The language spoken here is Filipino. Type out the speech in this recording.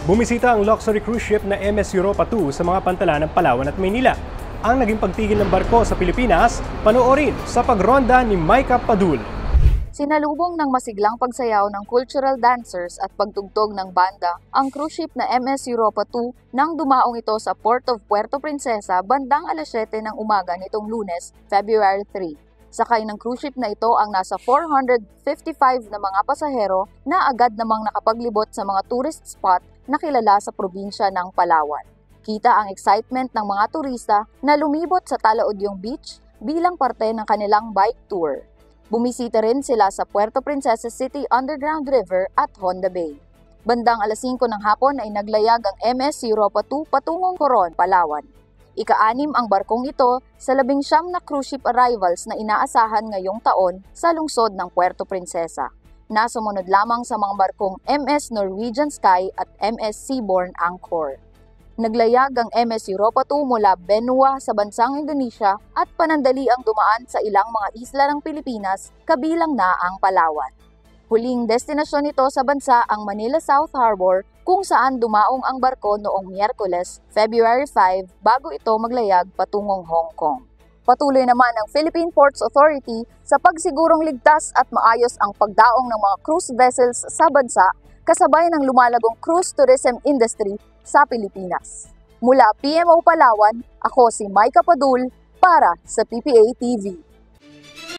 Bumisita ang luxury cruise ship na MS Europa 2 sa mga pantala ng Palawan at Maynila. Ang naging pagtigil ng barko sa Pilipinas, panoorin sa pagronda ni Maika Padul. Sinalubong ng masiglang pagsayaw ng cultural dancers at pagtugtog ng banda ang cruise ship na MS Europa 2 nang dumaong ito sa Port of Puerto Princesa bandang alas 7 ng umaga nitong Lunes, February 3. Sakay ng cruise ship na ito ang nasa 455 na mga pasahero na agad namang nakapaglibot sa mga tourist spot na kilala sa probinsya ng Palawan. Kita ang excitement ng mga turista na lumibot sa Talaudyong Beach bilang parte ng kanilang bike tour. Bumisita rin sila sa Puerto Princesa City Underground River at Honda Bay. Bandang alas 5 ng hapon ay naglayag ang MS Europa 2 patungong Coron, Palawan. Ika-6 ang barkong ito sa 19 na cruise ship arrivals na inaasahan ngayong taon sa lungsod ng Puerto Princesa. Nasumunod lamang sa mga barkong MS Norwegian Sky at MS Seabourn Angkor. Naglayag ang MS Europa 2 mula Benua sa bansang Indonesia at panandali ang dumaan sa ilang mga isla ng Pilipinas, kabilang na ang Palawan. Huling destinasyon nito sa bansa ang Manila South Harbor kung saan dumaong ang barko noong Miyerkules, February 5 bago ito maglayag patungong Hong Kong. Patuloy naman ang Philippine Ports Authority sa pagsigurong ligtas at maayos ang pagdaong ng mga cruise vessels sa bansa kasabay ng lumalagong cruise tourism industry sa Pilipinas. Mula PMO Palawan, ako si Maika Padul para sa PPA TV.